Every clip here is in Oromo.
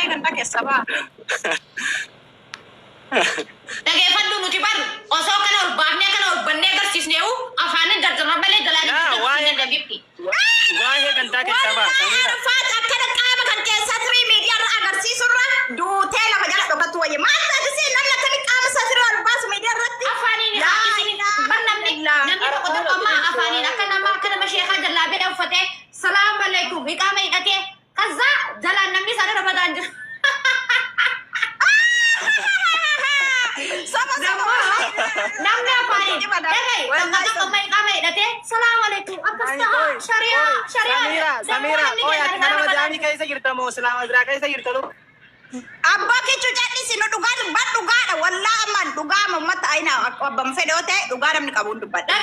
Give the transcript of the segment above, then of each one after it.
wallahi kan take sabaa. Dhaggeeffadhu nuti barru osoo kana ol baafnee kana ol bannee agarsiisneewu afaanin dardarra malee jalaa dabibti. Waa'ee kan taake sabaa. Faat akkana qaama kan keessaa tirii miidiyaarra agarsiisurra duutee lafa jala dhokattu wayye. Maal taasisee namni akkami qaama isaa tirii ol baasu miidiyaarratti? Afaaniin namni tokko tokko ammaa afaaniin akka nama sheekaa jallaabee uffatee salaam alaikum iqaama hidhatee kaza jalaan namni isaa darbataan jira. Namni afaaniin dhagay tokko tokko iqaama hidhatee salaam alaikum akkas shariyaa Samira ati nama jaani keessa jirta moo islaama biraa keessa jirta lu? Abbaa kichuu jal'isi nu dhugaadha wallaa ammaan dhugaa ummata ayina abbaan fedhoo ta'e dhugaa namni qabuun dubbadha.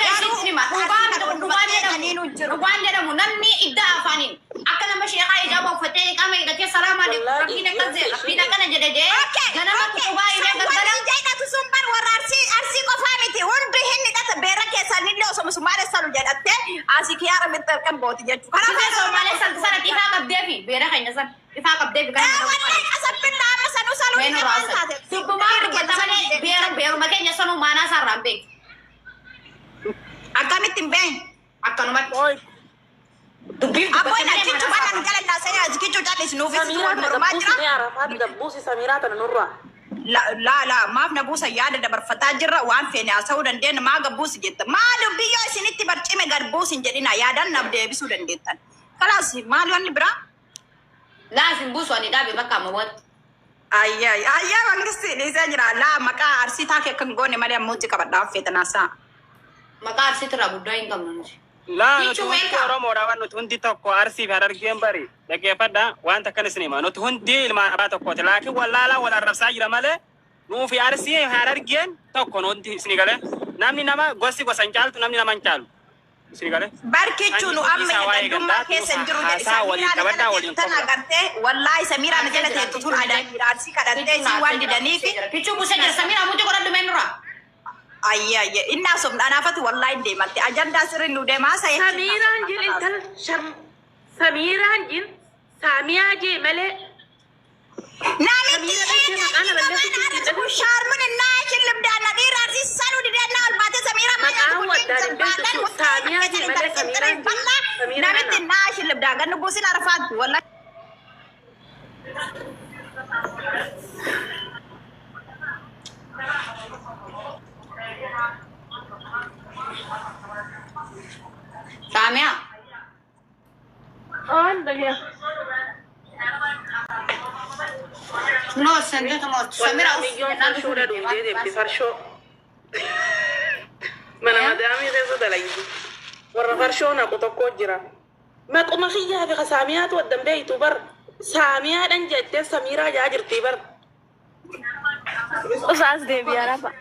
Dhugaan jedhamu namni idda afaaniin akka nama sheekaa ijaaba uffatee iqaama hidhatee salaam alaikum rabbiin akkas rabbiin akkana jedhe ganama dhugaa illee galgala. Jaidatu sun bar warra arsii qofaa miti hundi hin hidhata beera keessaa nillee osoo musumaale salu jedhatte asii kiyyaara bitta kan booti jechuudha. Kanaafuu Somaalee sana ifaa qabdee fi beera keenya sana ifaa qabdee fi kana. Wallahi asabbinna amma sanu salu Beenu raasa. Dubbumaa dubbatamanii beeruma keenya sanuu maanaa isaarraan beeku. Akkamitti hin beekne? Akkanumatti. Dubbiif Abboon achitti waan jala naasanii as kichuu jal'isi nuufis mormaa jira. Samiraa tana nurraa. La maaf na buusa yaada dabarfataa jirra waan feene haasa'uu dandeenya maa gabbuusi jetta maal biyyoo isinitti barcime gad buusin jedhina yaadan naaf deebisuu dandeettan kalaas maal wanni biraa laasin buusu ani dhaabe bakka amma watti. Ayyaa mangisti dhiisee jira laa maqaa arsii taakee kan goone malee ammuutti qabadhaaf feetanaasaa. Maqaa arsiitirraa guddaa hin qabnu nuti. Laa nuti hundi Oromoodha waan nuti hundi tokko arsii fi Harargeen bari dhaggeeffadha waan takkan isin hima nuti hundi ilmaan abbaa tokkooti laakiin wallaalaa wal arrabsaa jira malee nuufi arsii Harargeen tokko nuti isin galee namni nama gosi gosa hin caaltu namni nama hin caalu isin galee. Barkichuu nu amma hidhannummaa keessa hin jiru jedhe tan agartee wallaahi Samiiraan jala teettu tun arsii kadhattee isin waan didaniifi. Kichuu busee jira Samiiraa muti godhadhu meenurraa. Ayya inna som danaafatu wallahi deemalte ajandaa sirriin nu deemaa sayee. Samiraan jil intala Samiraan jil Saamiyaa jee malee. Namichi shaarmun innaa ishin libdaan nadhiira arsii saluu didannaa olbaate Samiiraan Saamiyaa jee malee Samiraan jil. namitti innaa ishin libdaan gannu buusin arfaatti wallahi. Saamiyaa. Andaya. No, sendete molto. Samiraa Farshoodha dhuunfee deemti farshoo. Mana madaamii keessa dalagu. Warra farshoo naqu tokko jira. Maquma kiyyaa fi Saamiyaatu waddan beeytu bar. Saamiyaadhaan jettee Samiraa jaa jirti bar. Usaas deebi'aa rafa.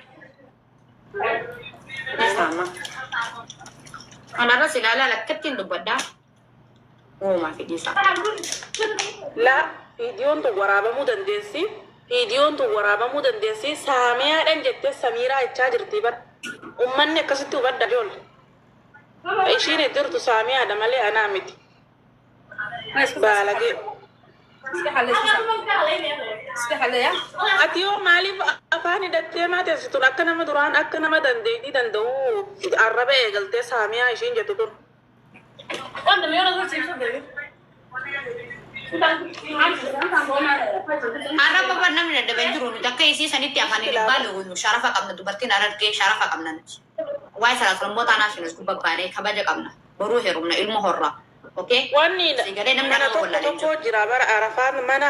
Anarra silaalaa lakkattiin dubbaddaa. Uumaa fidhiisa. La viidiyoon tun waraabamuu dandeessi. Viidiyoon tun waraabamuu dandeessi. Saamiyaadhaan jettee Samiraa jechaa jirti bar. Uummanni akkasitti hubadda ijoollee. Ishiin jirtu Saamiyaadha malee anaa miti. Baalagee. Ati yoo maaliif afaan hidhattee maateessitu akka nama duraan akka nama dandeettii danda'u arraba eegaltee Saamiyaa ishiin jettu tun. Arraba bar namni dadhabeen jiru nuti akka isii sanitti afaanii dhibbaa lu'uunu sharafa qabna dubartiin Harargee sharafa qabna nuti. Waa'ee salaasummoota anaa sunis gubbabaanee kabaja qabna boruu heerumna ilma horraa. Wanni mana tokko jira bara Arafaan mana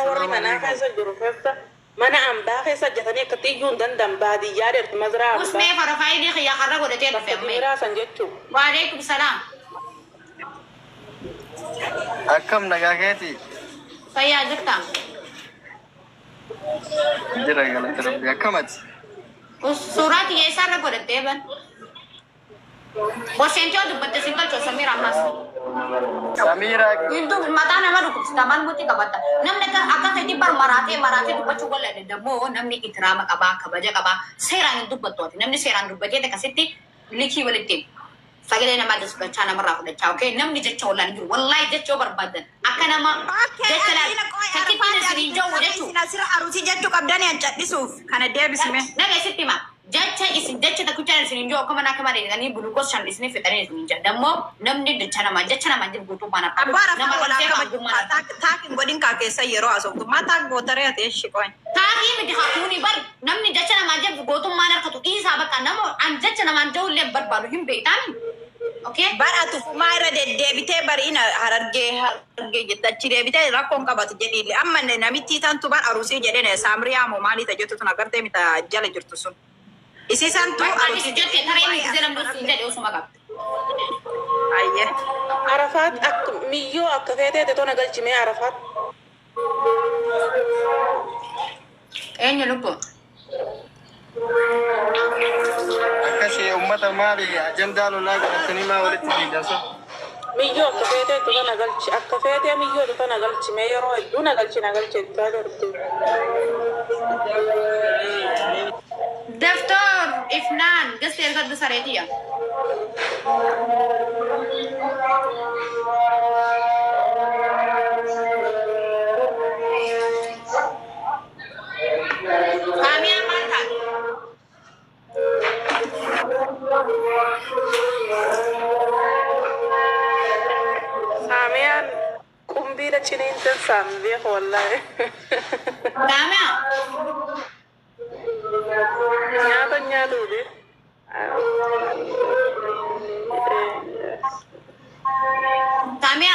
warri manaa keessa jiru keessa mana ambaa keessa jatanii akkatti iyyuu hin danda'an baadiyyaa dheerti maziraa ambaa. Usmee farafaayidii xiyyaa karra godhatee dhufe ammee. Miraa san jechuun. Waalaikum salaam. Akkam nagaa keeti? Fayyaa jirtaa? Jira galata rabbi akkamati? Suuraa xiyyaa isaarra godhattee ban. Bosheentii oo dubbatte si galchoo Samiira ammas. Samiira. Iltu mataa nama dhukkubsita maal muti qabatta. Namni akka ta'etti bar maraatee dubbachuu golla dadhaboo namni itiraama qabaa kabaja qabaa seeraan hin dubbattooti. Namni seeraan dubbatee akkasitti likii walitti sagalee namaa dasgachaa namarraa fudhachaa namni jecha wallaan jiru wallaahi jecha yoo barbaadan akka nama jecha takkitti asirra aruutii jechuu qabdanii ancadhisuuf kana deebisme. Naga sitti ma. Jacha isin jacha ta kuchan isin jo kuma na kama da ni glucose shan isin fitare isin ja. Dammo namni da chana ma jin gutu mana. Abara fa wala ka takin godin ka ke sai yero asoftu mata gotare ate shi koy. Taki mi ha kuni bar namni jacha na ma jin gutu mana ka to isa baka namo an jacha na ma jo le bar balu himbe tan. Okay? Bara tu fumaira de debite bar ina hararge jettachi debite rakkon qabat jedhili amma namitti tantu bar arusi jedhene samriya mo mali ta jettu tuna garte mita jala jirtu sun isi santu arusi jette tare mi zeram do sin jade usuma gab ayye Arafat ak miyyo ak fete de to nagal chime Arafat enyo lupo Akkasii uummata maali ajandaa lolaa godhatanii maa walitti fiidansa? miyyo ak fete to nagal chi ak fete miyyo to nagal chime yero du nagal chi ta gartu Daftar ifnan gaster kad saretiya kami aman kan Samian kumbira chinin tan sambi wallahi kami nyata de kami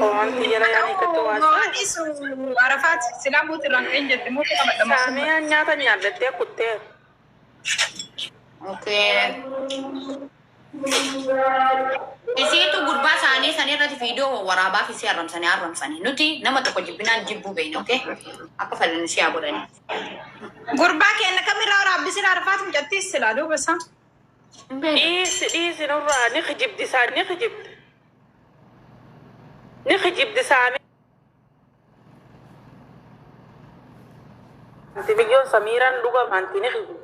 Wanti jara yani ketua isu Arafat silamu tiran enjet mutu kamat dama Samian nyata nyadete kutte okay isi itu gurba sani rati video waraba fi aram sani nuti nama to ko jibinan jibbu bein okay apa falan siya bodani gurba ke na kamera rabbi sir Arafat mujatti siladu basa is nurra نخجب دي سامي انت بيجون سميرا لغة انت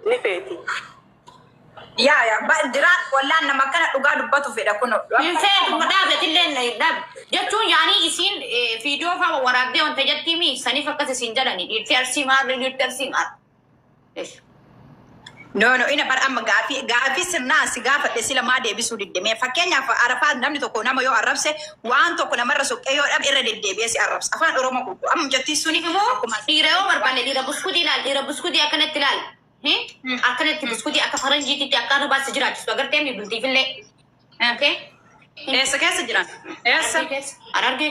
نفيتي ya dirat wala na makana duga dubbatu fi da kuno min fe to madaba tillen na dab jattu yani isin video fa warabde on tajatti mi sani fakka sin jalani di tersi mar yes no ina bar amma gafi sirna si gafa de sila ma de bisu didde me fakenya fa Arafat namni to ko nama yo arabse wan to ko na marra so keyo dab irre didde be si arabs afan oromo ko am jatti suni mo direo barbane dira buskudi akana tilal akanatti buskudi akka faranjiti ti akka ba se jiraatu so agarte mi bulti fille okay esa kesa jiran esa ararge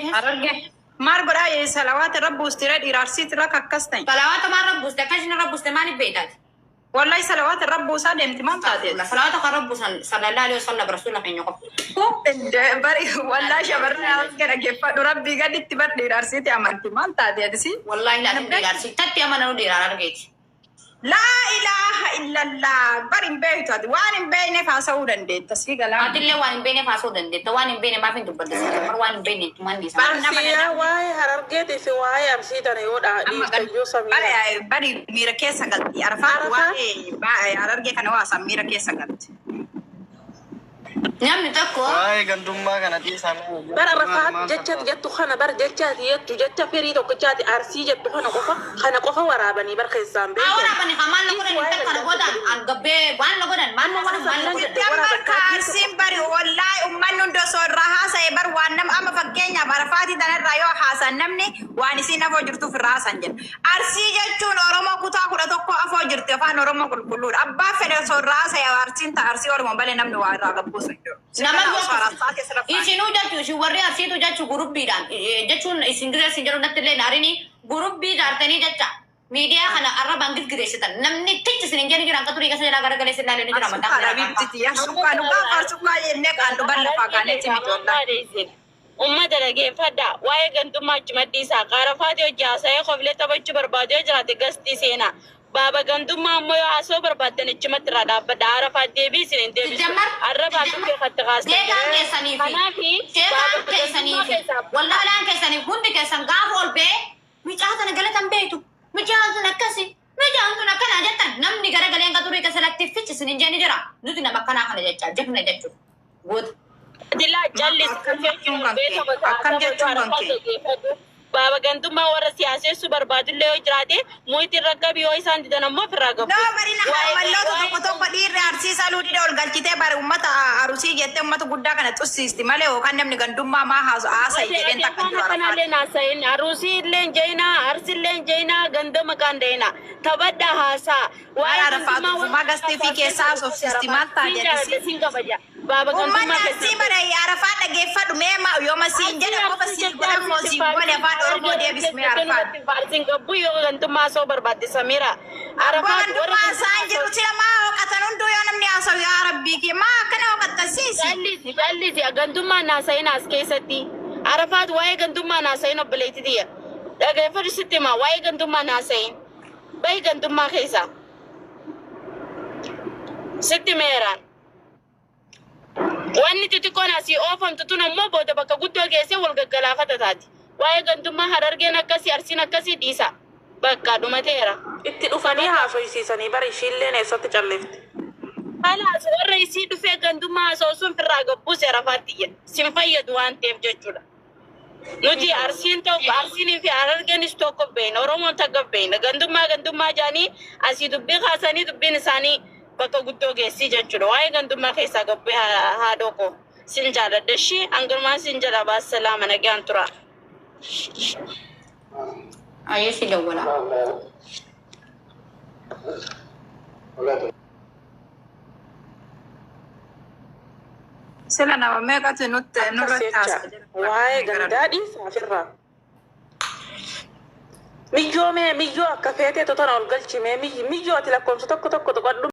mar gora ye salawat rabbu ustira dirarsit rak akkastain salawat mar rabbu ustakashna rabbu ustamani beidat wallahi salawat rabbu sa de imtiman taate la salawat rabbu sallallahu alaihi wasallam rasulullah kan yoko bari wallahi shabarna kera gefa rabbi gadit tibat dirarsit amanti man taate disi wallahi la dirarsit tatti amana dirarargeeti La ilaha illallah barin beitu adi wanin beine fa saudan de tasfiga la atille wanin beine fa saudan de wanin beine ma fin dubba de mar wanin beine tumandi bar na ya wai harargete fi wai am sita ne yoda di tayo samira bari mira kesa galti Arafat wa ba hararge kana wa samira kesa galti nyamni takko Waa'ee gandummaa kanatti isaan bara Arafat jettu khana bar jetta feri to kachati arsi jettu khana qofa warabani bar khisam be awara bani kamal lo godan takka goda an gabbe wan lo godan man lo godan jambar karsim bari wallahi umman do so rahasa e bar wanam ama fakenya Arafat dan rayo hasan namni wani sina fo jirtu fi rasan jen arsi jettu oromo kuta kuda tokko afo jirtu fa oromo kulkulur abba fede so rasa ya arsin ta arsi oromo bale namni wa ragabbu nama isinu jatu si warri asitu jatu gurubbi dan jatun isindira sinjaro nattile narini gurubbi dartani jatta media kana arab angit giresetan namni ticc sinjani giran katuri kasa jara gara gale sinale ni jara mata rabbi ya suka farsuka yenne kan do balla fagane timi to ummata dage fada waye gantuma jimaddi sa qara fatiyo jasa e khofle tabaccu barbadiyo jate gasti sena baba ganduma moyo aso barbadane jimatira da badara fatibi sinen debi araba ke khatta gas degan ke sanifi degan ke sanifi wallahi lan ke sanifi hundi ke sangafol be mi chaata na galatan beetu mi chaata na kasi mi chaata na kana jatan namni gara galen katuri ka selective fitch sinin jani jira nuti na makana kana jacha jekna jachu good dila jallis akan jechuun kan kee Baaba gantummaa warra siyaasessu barbaadullee yoo jiraate mootii rakkabii yoo isaan didan ammoo ofirraa gabu. No, barina malloota tokko dhiirri arsii saluudhidha ol galchitee bari ummata arusii jettee ummata guddaa kana xussiisti malee yookaan namni gandummaa maa haasa'e jedheen takka jiru kanallee naasayin arusii illee jeyna arsi illee jeyna gandama kandeena tabadda haasaa waa'ee arafaatu fumaa gastii fi keessaa sofsiisti maal ta'a jedhisi baaba ummanni gandummaa arsii bara arafaa dhageeffadhu meema yooma siin jedhe qofa siin godhan moo siin godhe afaan oromoo deebismee arafaan Farsin gabu yo gantummaa soo barbaadde Samira. Arafaa gandummaa isaan jiru sila maa hoqatan hunduu yoo namni haasawu yaa rabbii kee maa akkana hoqattasiisi Jalisi gantummaa naasayin as keessatti. Arafaat waa'ee gantummaa naasayin obboleettitiya. Dhageeffadhu sitti maa waa'ee gantummaa naasayin. Bahi gantummaa keessa. Sitti meeraan. Wanni xixiqqoon asii oofamtu tun ammoo booda bakka guddoo geessee wal gaggalaafata taati. Waa'ee gantummaa harargeen akkasii arsiin akkasii dhiisa. Bakka dhumateera. Itti dhufanii haasoysiisanii bara ishiillee eessatti calleefte. Haalaas warra isii dhufee gantummaa haasa'u sun firraa gabbuuse Arafaatiyya. Sin fayyadu waan ta'eef jechuudha. Nuti arsiin tokko arsiinii fi harargeenis tokko beekna. Oromoon takka beekna. Gantummaa jaanii asii dubbii kaasanii dubbiin isaanii bakka guddoo geessii jechuudha. Waa'ee gantummaa keessaa gabbee haadhoo koo. Sin jaaladha ishee hangirmaan sin jedha baasalaama nagaan tura. Ayo si dawala. sila nama meeqatu nurratti haasa'e Waa'ee gandaa dhiisa ofirraa. Miyyoo akka feetee totona ol galchime miyyoo ati lakkoomsa tokko tuqadhu.